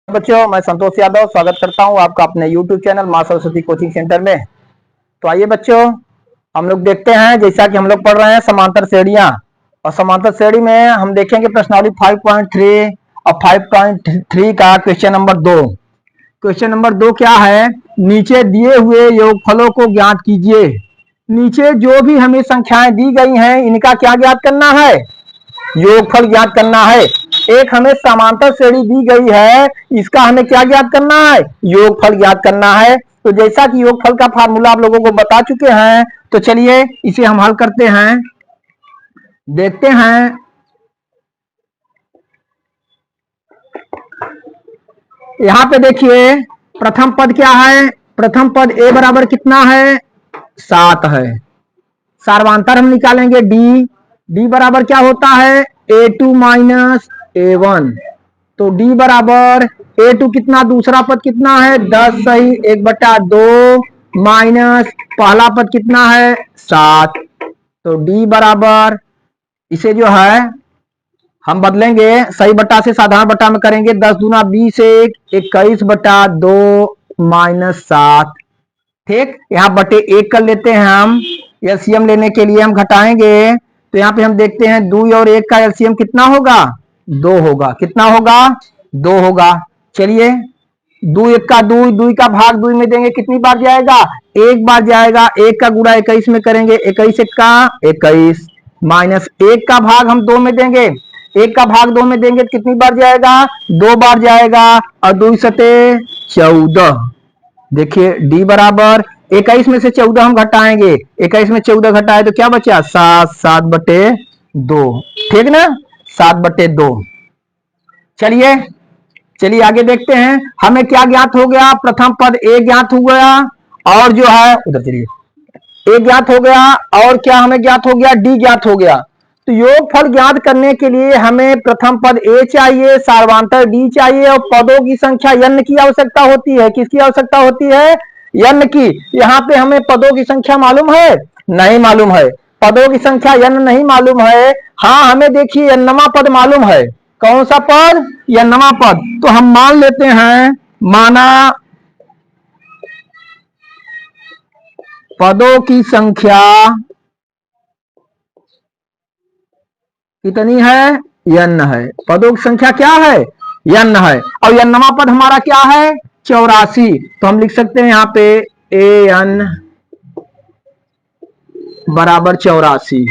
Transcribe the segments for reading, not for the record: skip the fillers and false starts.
बच्चों, मैं संतोष यादव स्वागत करता हूं आपका अपने YouTube चैनल मां सरस्वती कोचिंग सेंटर में। तो आइए बच्चों, हम लोग देखते हैं जैसा कि हम लोग पढ़ रहे हैं समांतर श्रेणियां। और समांतर श्रेणी में हम देखेंगे प्रश्नावली 5.3 और 5.3 का क्वेश्चन नंबर 2। क्वेश्चन नंबर 2 क्या है? नीचे दिए हुए योगफलों को ज्ञात कीजिए। नीचे जो भी हमें संख्याएं दी गई हैं इनका क्या ज्ञात करना है? योगफल ज्ञात करना है। एक हमें समांतर श्रेणी दी गई है, इसका हमें क्या ज्ञात करना है? योगफल ज्ञात करना है। तो जैसा कि योगफल का फार्मूला आप लोगों को बता चुके हैं, तो चलिए इसे हम हल करते हैं, देखते हैं। यहां पे देखिए प्रथम पद क्या है? प्रथम पद a बराबर कितना है? 7 है। सार्वांतर हम निकालेंगे d बराबर क्या होता है? a2 minus a1। तो d बराबर a2 कितना, दूसरा पद कितना है? 10 सही 1/2 माइनस पहला पद कितना है? 7। तो d बराबर, इसे जो है हम बदलेंगे, सही बट्टा से साधारण बट्टा में करेंगे। 10 दूना 20 21/2 माइनस 7। ठीक, यहाँ बटे 1 कर लेते हैं हम। एलसीएम लेने के लिए हम घटाएंगे, तो यहाँ पे हम देखते हैं 2 और 1 का एलसीएम कितना होगा? 2 होगा। कितना होगा? 2 होगा। चलिए 2 1 का 2, 2 का भाग 2 में देंगे, कितनी बार जाएगा? 1 बार जाएगा। 1 का गुणा 21 में करेंगे, 21 1 का 21 माइनस 1 का भाग हम 2 में देंगे। 1 का भाग 2 में देंगे तो कितनी बार जाएगा? 2 बार जाएगा। और 2 सते 14। देखिए d बराबर 21 में से 14 हम घटाएंगे, 21 में 14 घटाए तो क्या बचा? 7/2। ठीक ना, 7/2। चलिए चलिए आगे देखते हैं, हमें क्या ज्ञात हो गया? प्रथम पद a ज्ञात हो गया, और जो है उधर चलिए a ज्ञात हो गया, और क्या हमें ज्ञात हो गया? d ज्ञात हो गया। तो योगफल ज्ञात करने के लिए हमें प्रथम पद a चाहिए, सार्वांतर d चाहिए, और पदों की संख्या n की आवश्यकता होती है। किसकी आवश्यकता होती है? n की। यहाँ पे हमें पदों की संख्या मालूम है? नहीं मालूम है। पदों की संख्या n नहीं मालूम है। हाँ, हमें देखिए nवां पद मालूम है। कौन सा पद? nवां पद। तो हम मान लेते हैं, माना पदों की संख्या कितनी है? n है। पदों की संख्या क्या है? n है। और nवां पद हमारा क्या है? 84। तो हम लिख सकते हैं यहाँ पे an बराबर 84।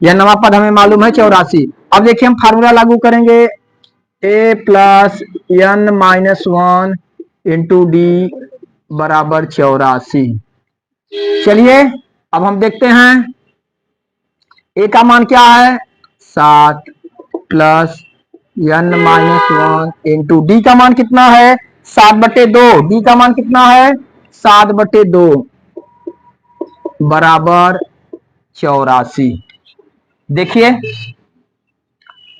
nवां पद हमें मालूम है 84। अब देखिए हम फार्मूला लागू करेंगे, a plus n minus 1 into D बराबर 84। चलिए अब हम देखते हैं a का मान क्या है? 7 plus n minus 1 into D का मान कितना है? 7/2। डी का मान कितना है? 7/2 बराबर 84। देखिए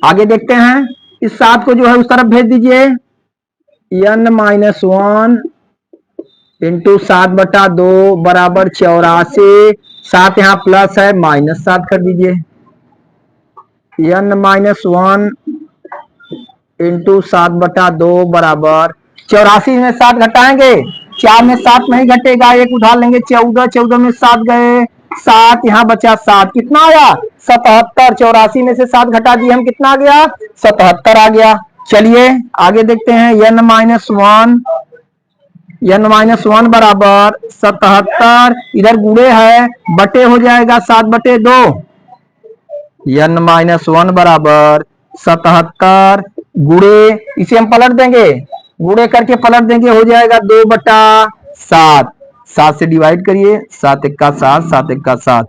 आगे देखते हैं, इस 7 को जो है उस तरफ भेज दीजिए। n माइनस 1 इंटू 7/2 बराबर 84। 7 यहाँ प्लस है, माइनस 7 कर दीजिए। n माइनस 1 इंटू 7/2 बराबर 84 में 7 घटाएंगे, 4 में 7 नहीं घटेगा, एक उधार लेंगे 14, 14 में 7 गए, 7 यहाँ बचा 7, कितना आया? 77। 84 में से 7 घटा दिए हम, कितना आ गया? 77 आ गया। चलिए आगे देखते हैं, n माइनस 1 बराबर 77, इधर गुणे है, बटे हो जाएगा 7/2। n माइनस 1 बराबर 77 गुणे, इसे हम पलट देंगे, गुणे करके पलट देंगे, हो जाएगा 2/7। 7 से डिवाइड करिए, 7 1 का 7, 7 1 का 7।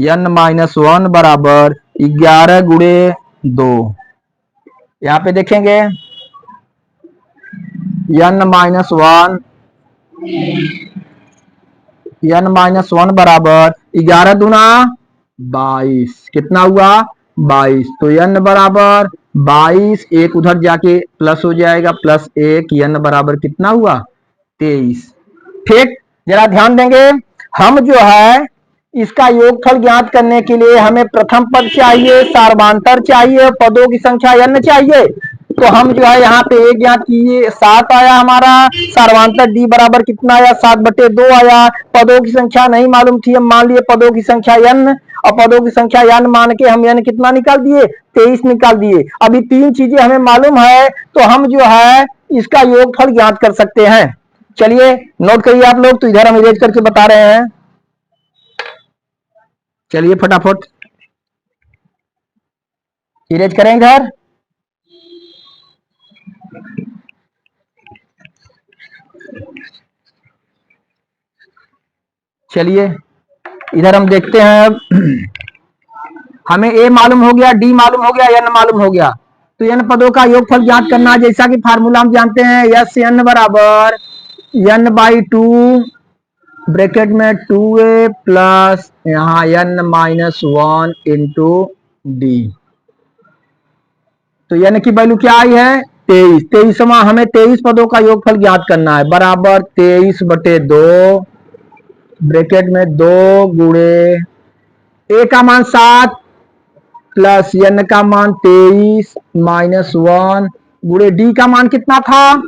n माइनस 1 बराबर 11 गुणे 2। यहाँ पे देखेंगे n माइनस 1 बराबर 11 दूना 22, कितना हुआ? 22। तो n बराबर 22, एक उधर जाके प्लस हो जाएगा, प्लस 1, n बराबर कितना हुआ? 23। ठीक, जरा ध्यान देंगे, हम जो है इसका योगफल ज्ञात करने के लिए हमें प्रथम पद चाहिए, सार्वांतर चाहिए, पदों की संख्या n चाहिए। तो हम जो है यहाँ पे एक ज्ञात किए 7 आया हमारा, सार्वधातुक डी बराबर कितना आया 7/2 आया। पदों की संख्या नहीं मालूम थी, हम मान लिए पदों की संख्या n, और पदों की संख्या n मान के हम n कितना निकाल दिए 23 निकाल दिए। अभी 3 चीजें हमें मालूम है तो हम जो है इसका योगफल ज्ञात कर सकते हैं। चलिए नोट करिए आप लोग, तो इधर हम इरेज करके बता रहे हैं। चलिए फटाफट इरेज करें इधर। चलिए इधर हम देखते हैं, हमें ए मालूम हो गया, डी मालूम हो गया, एन मालूम हो गया। तो एन पदों का योगफल ज्ञात करना, जैसा कि फार्मूला हम जानते हैं, यस एन बराबर n/2 ब्रैकेट में 2a प्लस यहाँ n-1 इंटू डी। तो n की वैल्यू क्या आई है 23। 23वां हमें 23 पदों का योगफल ज्ञात करना है, बराबर 23/2 ब्रैकेट में 2 गुणे a का मान 7 प्लस n का मान 23 -1 गुणे d का मान कितना था,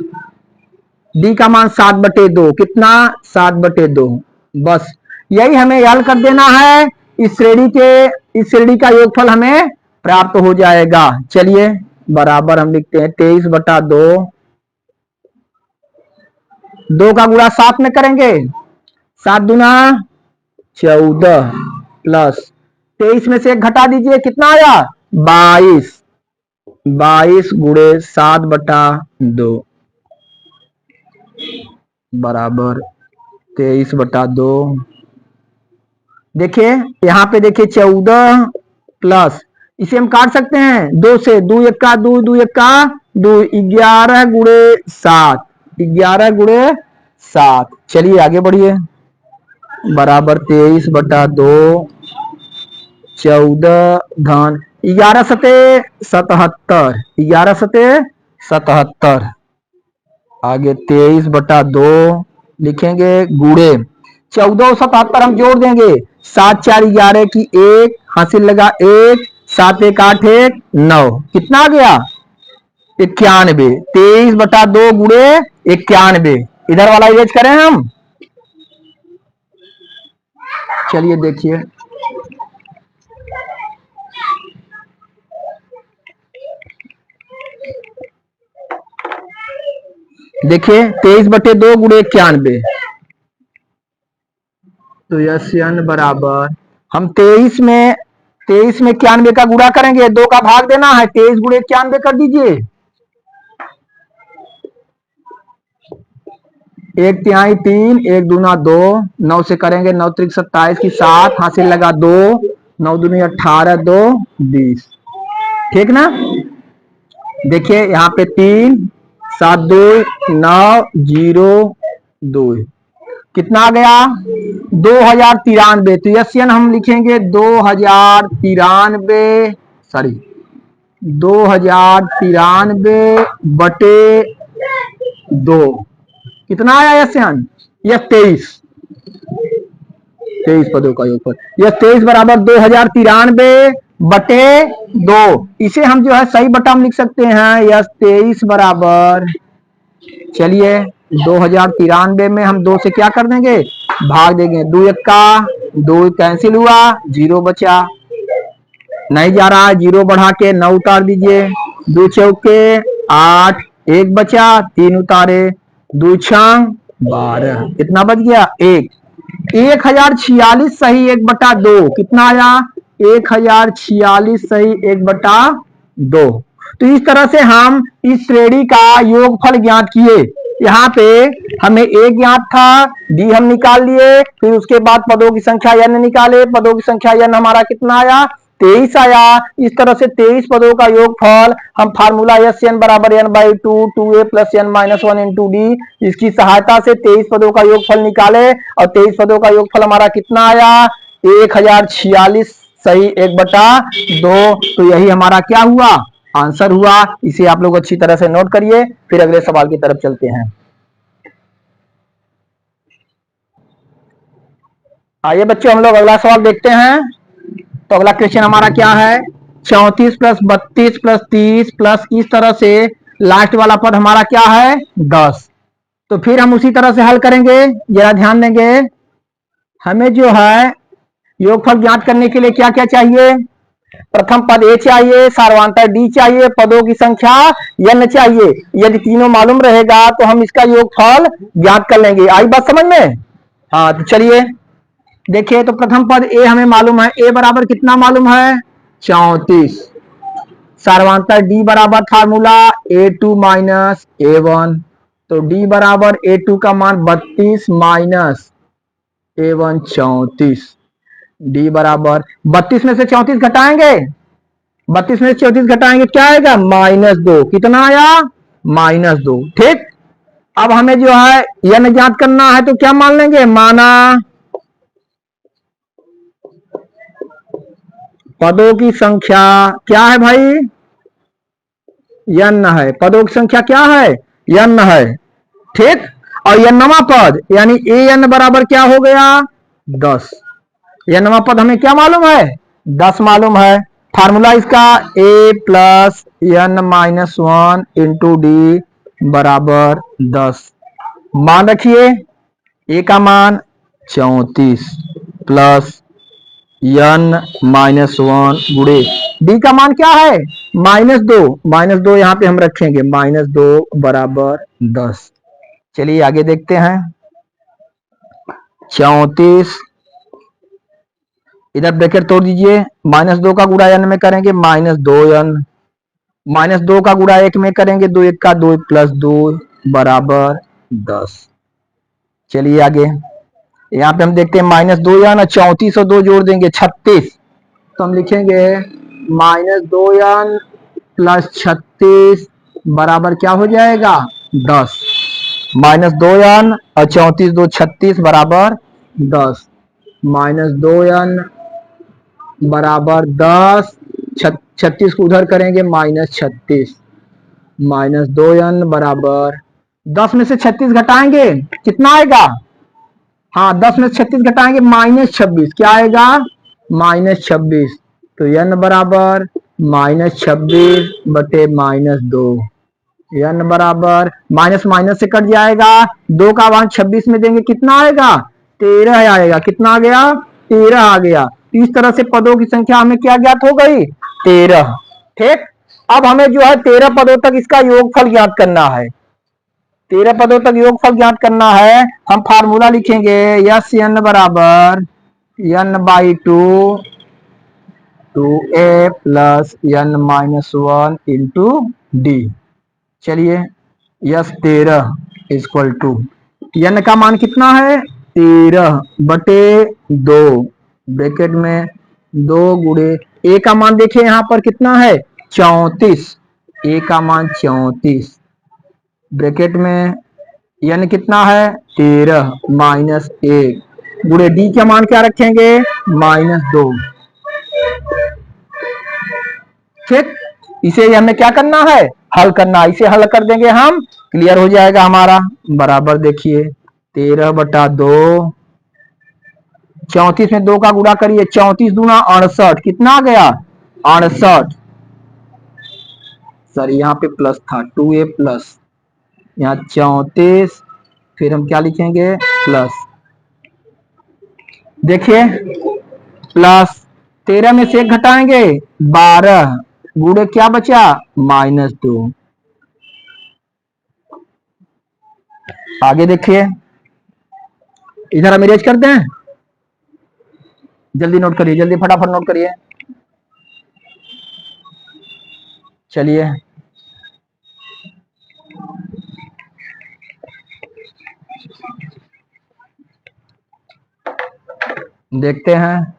d का मान 7/2, कितना 7/2। बस यही हमें हल कर देना है, इस श्रेणी का योगफल हमें प्राप्त हो जाएगा। चलिए बराबर हम लिखते हैं 23/2, 2 का गुणा 7 में करेंगे, 7 दूना 14 प्लस 23 में से 1 घटा दीजिए, कितना आया 22, 22 गुणे 7/2 बराबर 23/2। देखिए यहाँ पे देखिए 14 प्लस, इसे हम काट सकते हैं 2 से, 2 1 2, 2 1 2, 11 गुणे 7, 11 गुणे 7। चलिए आगे बढ़िए, बराबर 23/2, 14 धन 11 सते 77, 11 सते 77, आगे 23/2 लिखेंगे, गुणे 14 और 77 हम जोड़ देंगे, 7 4 11 की 1 हासिल लगा 1, 7 1 8 1 9, कितना आ गया 91। 23/2 गुणे 91, इधर वाला इरेज करें हम। चलिए देखिए, देखिए 23/2 गुणे 91, तो यस n बराबर, हम 23 में 91 का गुणा करेंगे, 2 का भाग देना है, 23 गुणे 91 कर दीजिए, 1 तिहाई 3, 1 दूना 2, 9 से करेंगे 9 त्रिक 27 की 7 हासिल लगा 2, 9 दूनी 18 2 20, ठीक ना। देखिए यहाँ पे 3 7 2 9 0 2, कितना आ गया 2093। तो यस हम लिखेंगे 2093, सॉरी 2093/2, कितना आया यस 23 पदों का योगफल, यह 23 बराबर 2093/2। इसे हम जो है सही बटा में लिख सकते हैं, यस 23 बराबर, चलिए 2093 में हम 2 से क्या कर देंगे भाग देंगे, 2 1 का 2 कैंसिल हुआ, 0 बचा, नहीं जा रहा है, 0 बढ़ा के 9 उतार दीजिए, 2 चौके 8, 1 बचा, 3 उतारे, 2 छंग 12, कितना बच गया 1, 1046 सही 1/2, कितना आया 1046 सही 1/2। तो इस तरह से हम इस श्रेणी का योगफल ज्ञात किए। यहाँ पे हमें ए ज्ञात था, डी हम निकाल लिए, फिर उसके बाद पदों की संख्या n निकाले, पदों की संख्या n हमारा कितना आया 23 आया। इस तरह से 23 पदों का योगफल हम फार्मूला एस एन बराबर n/2 2a plus n-1 into D, इसकी सहायता से 23 पदों का योगफल निकाले, और 23 पदों का योगफल हमारा कितना आया 1046 सही 1/2। तो यही हमारा क्या हुआ आंसर हुआ। इसे आप लोग अच्छी तरह से नोट करिए, फिर अगले सवाल की तरफ चलते हैं। आइए बच्चों हम लोग अगला सवाल देखते हैं। तो अगला क्वेश्चन हमारा क्या है, 34 + 32 + 30 प्लस इस तरह से लास्ट वाला पद हमारा क्या है 10। तो फिर हम उसी तरह से हल करेंगे, जरा ध्यान देंगे। हमें जो है योगफल ज्ञात करने के लिए क्या क्या चाहिए? प्रथम पद ए चाहिए, सार्वधातुक डी चाहिए, पदों की संख्या n चाहिए। यदि तीनों मालूम रहेगा तो हम इसका योगफल ज्ञात कर लेंगे। आई बात समझ में? हाँ, तो चलिए देखिए। तो प्रथम पद ए हमें मालूम है, ए बराबर कितना मालूम है 34। सार्वधातुक डी बराबर फार्मूला a2 माइनस a1। तो डी बराबर a2 का मान 32 माइनस a1 34। डी बराबर 32 में से 34 घटाएंगे, 32 में से 34 घटाएंगे क्या आएगा -2। कितना आया -2। ठीक। अब हमें जो है n ज्ञात करना है तो क्या मान लेंगे, माना पदों की संख्या क्या है भाई n है। पदों की संख्या क्या है n है। ठीक। और nवा पद यानी an बराबर क्या हो गया 10। nवा पद हमें क्या मालूम है 10 मालूम है। फार्मूला इसका a plus n minus 1 into D बराबर 10। मान रखिए a का मान 34 प्लस n माइनस 1 गुणे डी का मान क्या है -2। -2 यहां पे हम रखेंगे, -2 बराबर 10। चलिए आगे देखते हैं। 34 इधर ब्रैकेट तोड़ दीजिए, -2 का गुणा n में करेंगे -2n, -2 का गुणा 1 में करेंगे 2 1 का 2 प्लस 2 बराबर 10। चलिए आगे यहाँ पे हम देखते हैं -2n और 34 और 2 जोड़ देंगे 36। तो हम लिखेंगे -2n प्लस 36 बराबर क्या हो जाएगा 10। -2n और 34 2 36 बराबर 10। -2n बराबर 10, 36 को उधर करेंगे -36। -2n बराबर 10 में से 36 घटाएंगे कितना आएगा, हाँ 10 में से 36 घटाएंगे -26। क्या आएगा -26। तो n बराबर -26 बटे -2। n बराबर माइनस माइनस से कट जाएगा, 2 का मान 26 में देंगे कितना आएगा 13 आएगा। कितना आ गया 13 आ गया। इस तरह से पदों की संख्या हमें क्या ज्ञात हो गई 13। ठीक। अब हमें जो है 13 पदों तक इसका योगफल ज्ञात करना है। 13 पदों तक योगफल ज्ञात करना है। हम फार्मूला लिखेंगे यस n बराबर n/2 2a plus n minus 1 into D. चलिए यस 13 इक्वल टू n का मान कितना है 13 बटे 2 ब्रैकेट में 2 गुणे a का मान देखिए यहां पर कितना है 34। a का मान 34 ब्रैकेट में n कितना है 13 माइनस 1 गुणे डी का मान क्या रखेंगे -2। ठीक। इसे हमें क्या करना है हल करना। इसे हल कर देंगे हम, क्लियर हो जाएगा हमारा। बराबर देखिए 13 बटा 2, 34 में 2 का गुणा करिए 34 दूना 68। कितना आ गया 68। सर यहाँ पे प्लस था 2a प्लस यहाँ 34, फिर हम क्या लिखेंगे प्लस। देखिए प्लस 13 में से 1 घटाएंगे 12 गुणे क्या बचा -2। आगे देखिए इधर हम इरेज करते हैं, जल्दी नोट करिए, जल्दी फटाफट नोट करिए। चलिए देखते हैं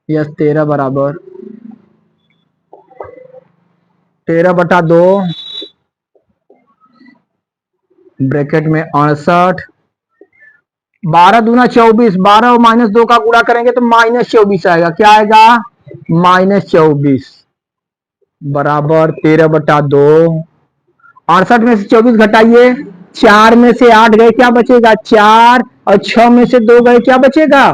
यस 13 बराबर 13 बटा 2 ब्रैकेट में 68, 12 दूना 24, 12 और -2 का गुणा करेंगे तो -24 आएगा। क्या आएगा -24 बराबर 13 बटा 2। 68 में से 24 घटाइए, 4 में से 8 गए क्या बचेगा 4, और 6 में से 2 गए क्या बचेगा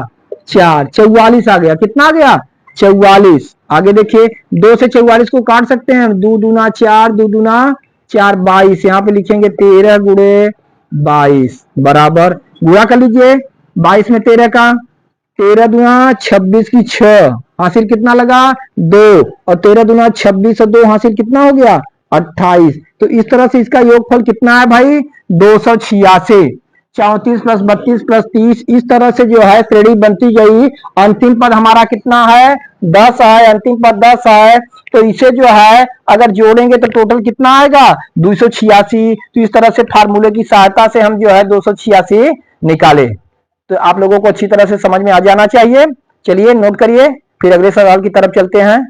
4, 44 आ गया। कितना आ गया 44। आगे देखिए 2 से 44 को काट सकते हैं, 2 दूना 4, 2 दूना 4 22, यहाँ पे लिखेंगे 13 गुणे 22 बराबर, गुणा कर लीजिए 22 में 13 का, 13 दूना 26 की 6 हासिल कितना लगा 2, और 13 दूना 26 और 2 हासिल कितना हो गया 28। तो इस तरह से इसका योगफल कितना है भाई 286। 34 प्लस 32 प्लस 30, इस तरह से जो है श्रेणी बनती गई। अंतिम पद हमारा कितना है 10 है, अंतिम पद 10 है। तो इसे जो है अगर जोड़ेंगे तो टोटल कितना आएगा 286। तो इस तरह से फार्मूले की सहायता से हम जो है 286 निकाले। तो आप लोगों को अच्छी तरह से समझ में आ जाना चाहिए। चलिए नोट करिए, फिर अगले सवाल की तरफ चलते हैं।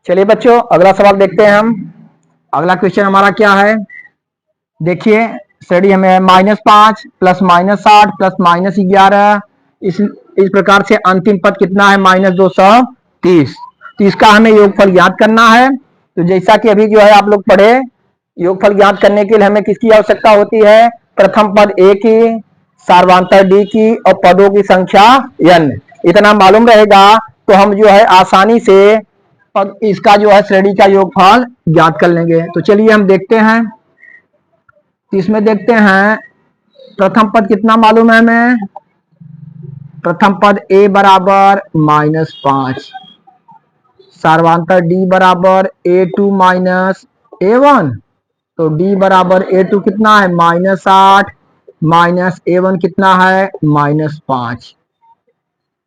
चलिए बच्चों अगला सवाल देखते हैं हम। अगला क्वेश्चन हमारा क्या है, देखिए श्रेणी हमें -5 प्लस -8 प्लस -11, इस प्रकार से अंतिम पद कितना है -230। तो इसका हमें योगफल ज्ञात करना है। तो जैसा कि अभी जो है आप लोग पढ़े, योगफल ज्ञात करने के लिए हमें किसकी आवश्यकता होती है, प्रथम पद a की, सार्वधातुक d की और पदों की संख्या n। इतना मालूम रहेगा तो हम जो है आसानी से इसका जो है श्रेणी का योगफल ज्ञात कर लेंगे। तो चलिए हम देखते हैं, इसमें देखते हैं प्रथम पद कितना मालूम है हमें, प्रथम पद a बराबर -5, सार्वधातुक d बराबर a2 माइनस a1। तो d बराबर a2 कितना है -8 माइनस a1 कितना है -5।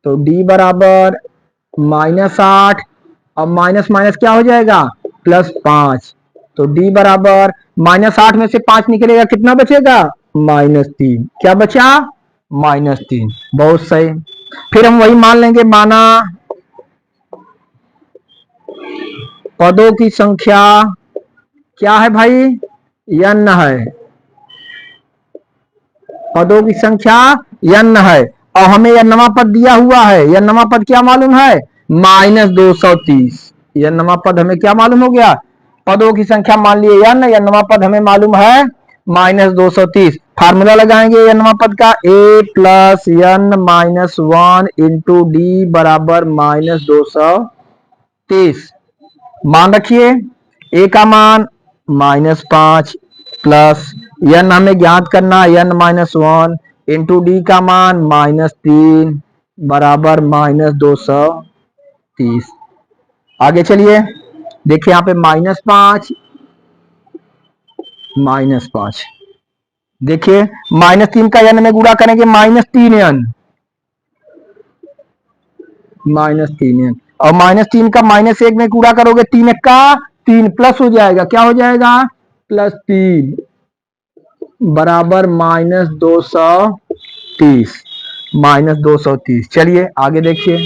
तो d बराबर -8, अब माइनस माइनस क्या हो जाएगा +5। तो d बराबर -8 में से 5 निकलेगा कितना बचेगा -3। क्या बचा -3। बहुत सही। फिर हम वही मान लेंगे, माना पदों की संख्या क्या है भाई n है, पदों की संख्या n है। और हमें यह नवा पद दिया हुआ है, यह नवा पद क्या मालूम है -230। यह नवा पद हमें क्या मालूम हो गया, पदों की संख्या मान लिए n, यह नवा पद हमें मालूम है -230। फार्मूला लगाएंगे यह नवा पद का, a plus n minus 1 into D बराबर -230। मान रखिए a का मान -5 प्लस n हमें ज्ञात करना n माइनस 1 इंटू डी का मान -3 बराबर -230। आगे चलिए देखिए यहाँ पे -5 -5, देखिए -3 का n में गुणा करेंगे -3n, -3n, और -3 का -1 में गुणा करोगे 3 का 3 प्लस हो जाएगा, क्या हो जाएगा +3 बराबर -230, -230। चलिए आगे देखिए,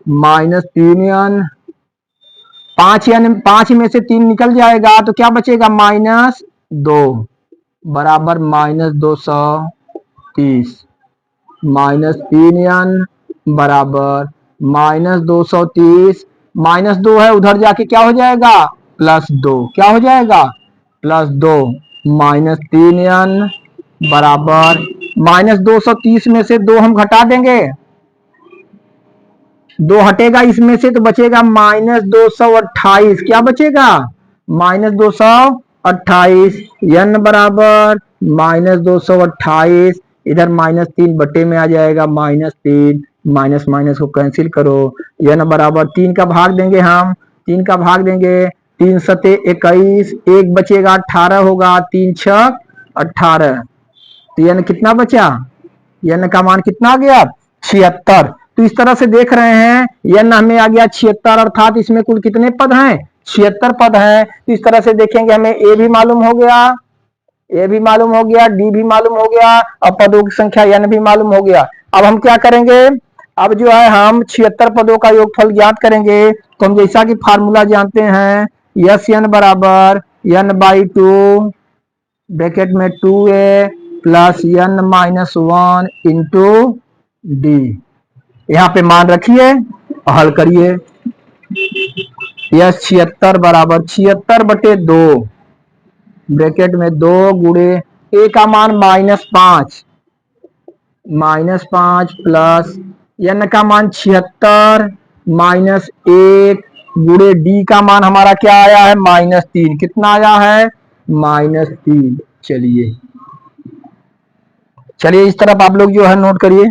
-3n, 5 में से 3 निकल जाएगा तो क्या बचेगा -2 बराबर -230, -3n बराबर -230, -2 है उधर जाके क्या हो जाएगा +2, क्या हो जाएगा +2, -3n बराबर -230 में से 2 हम घटा देंगे, 2 हटेगा इसमें से तो बचेगा -228। क्या बचेगा -228, n बराबर -228, इधर -3 बटे में आ जाएगा -3, माइनस माइनस को कैंसिल करो, n बराबर 3 का भाग देंगे हम, 3 का भाग देंगे 3 सते 21, 1 बचेगा 18 होगा, 3 छक 18। तो n कितना बचा, n का मान कितना आ गया 76। तो इस तरह से देख रहे हैं n हमें आ गया 76, अर्थात इसमें कुल कितने पद हैं 76 पद हैं। तो इस तरह से देखेंगे हमें a भी मालूम हो गया, a भी मालूम हो गया, d भी मालूम हो गया और पदों की संख्या n भी मालूम हो गया। अब हम क्या करेंगे, अब जो है हम 76 पदों का योगफल ज्ञात करेंगे। तो हम जैसा कि फार्मूला जानते हैं Sn बराबर n/2 ब्रैकेट में 2a plus n minus 1 into D. यहाँ पे मान रखिए और हल करिए। यह 76 बराबर 76/2 ब्रैकेट में 2 गुणे a का मान -5 -5 प्लस n का मान 76 माइनस 1 गुणे d का मान हमारा क्या आया है -3। कितना आया है -3। चलिए चलिए इस तरफ आप लोग जो है नोट करिए,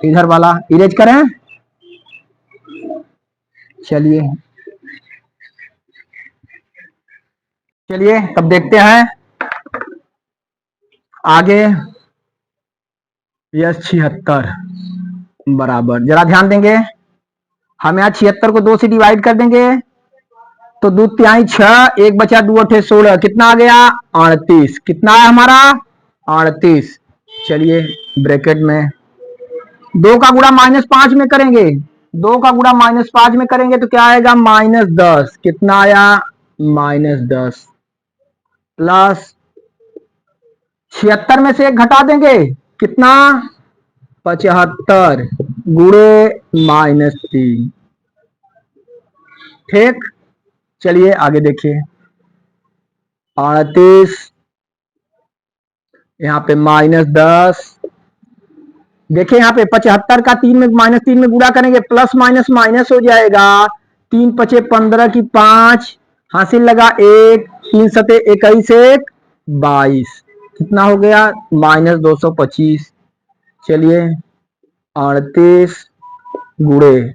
इधर वाला इरेज करें। चलिए चलिए तब देखते हैं आगे। यस 76 बराबर, जरा ध्यान देंगे, हम यहाँ 76 को 2 से डिवाइड कर देंगे तो 2 तिहाई 6, 1 बचा 2 अठे 16, कितना आ गया 38। कितना है हमारा 38। चलिए ब्रैकेट में 2 का गुणा -5 में करेंगे, 2 का गुणा -5 में करेंगे तो क्या आएगा -10। कितना आया -10 प्लस 76 में से 1 घटा देंगे, कितना 75 गुणे -3। ठीक, चलिए आगे देखिए 38 यहाँ पे -10। देखिए यहाँ पे 75 का 3 में -3 में गुणा करेंगे, प्लस माइनस माइनस हो जाएगा। 3 पचे 15 की 5 हासिल लगा 1, 3 सते 21 1 22, कितना हो गया -225। चलिए 38 गुणे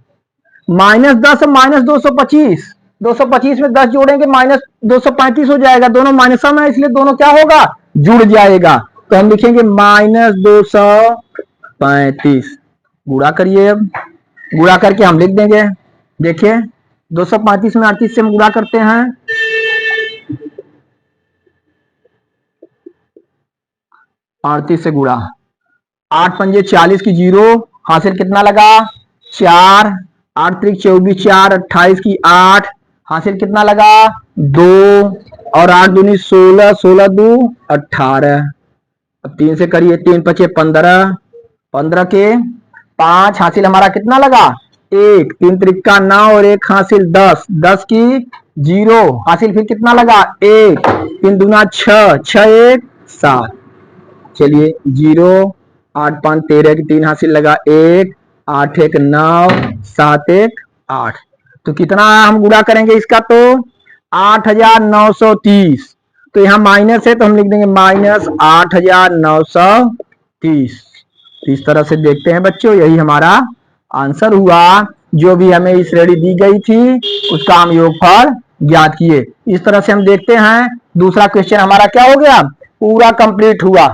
-10 -225, 225 में 10 जोड़ेंगे -235 हो जाएगा। दोनों माइनस में, इसलिए दोनों क्या होगा जुड़ जाएगा। तो हम लिखेंगे -235। गुणा करिए, अब गुणा करके हम लिख देंगे। देखिए 235 में 38 से हम गुणा करते हैं, 38 से गुणा 8 पंजे 40 की 0 हासिल कितना लगा 4, 8 त्रिक 24 4 28 की 8 हासिल कितना लगा 2 और 8 दूनी 16, 16 2 18। अब 3 से करिए, 3 पचे 15, 15 के 5 हासिल हमारा कितना लगा 1, 3 त्रिका 9 और 1 हासिल 10, 10 की 0 हासिल फिर कितना लगा 1, 3 दूना 6, 6 1 7। चलिए 0, 8 5 13 की 3 हासिल लगा 1, 8 1 9 7 1 8। तो कितना हम गुणा करेंगे इसका तो 8930। तो यहाँ माइनस है तो हम लिख देंगे -8930। इस तरह से देखते हैं बच्चों, यही हमारा आंसर हुआ। जो भी हमें इस श्रेणी दी गई थी उसका हम योगफल ज्ञात किए। इस तरह से हम देखते हैं दूसरा क्वेश्चन हमारा क्या हो गया पूरा कंप्लीट हुआ।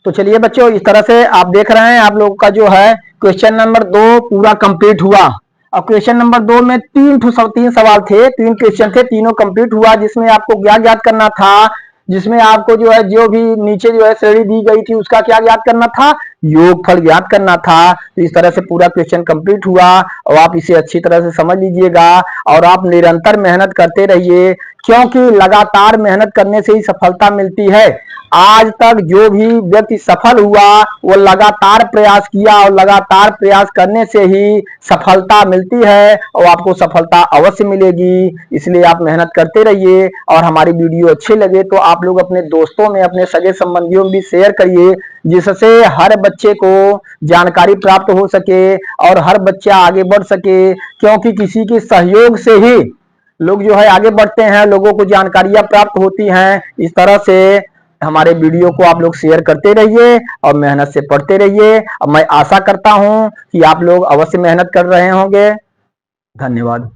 तो चलिए बच्चों इस तरह से आप देख रहे हैं आप लोगों का जो है क्वेश्चन नंबर 2 पूरा कंप्लीट हुआ। और क्वेश्चन नंबर 2 में 3 सवाल थे, 3 क्वेश्चन थे, तीनों कंप्लीट हुआ। जिसमें आपको क्या ज्ञात करना था, जिसमें आपको जो है जो भी नीचे जो है श्रेणी दी गई थी उसका क्या ज्ञात करना था योगफल ज्ञात करना था। तो इस तरह से पूरा क्वेश्चन कंप्लीट हुआ और आप इसे अच्छी तरह से समझ लीजिएगा और आप निरंतर मेहनत करते रहिए, क्योंकि लगातार मेहनत करने से ही सफलता मिलती है। आज तक जो भी व्यक्ति सफल हुआ वो लगातार प्रयास किया और लगातार प्रयास करने से ही सफलता मिलती है और आपको सफलता अवश्य मिलेगी। इसलिए आप मेहनत करते रहिए और हमारी वीडियो अच्छी लगे तो आप लोग अपने दोस्तों में अपने सगे संबंधियों में भी शेयर करिए, जिससे हर बच्चे को जानकारी प्राप्त हो सके और हर बच्चा आगे बढ़ सके। क्योंकि किसी के सहयोग से ही लोग जो है आगे बढ़ते हैं, लोगों को जानकारियां प्राप्त होती हैं। इस तरह से हमारे वीडियो को आप लोग शेयर करते रहिए और मेहनत से पढ़ते रहिए। अब मैं आशा करता हूं कि आप लोग अवश्य मेहनत कर रहे होंगे। धन्यवाद।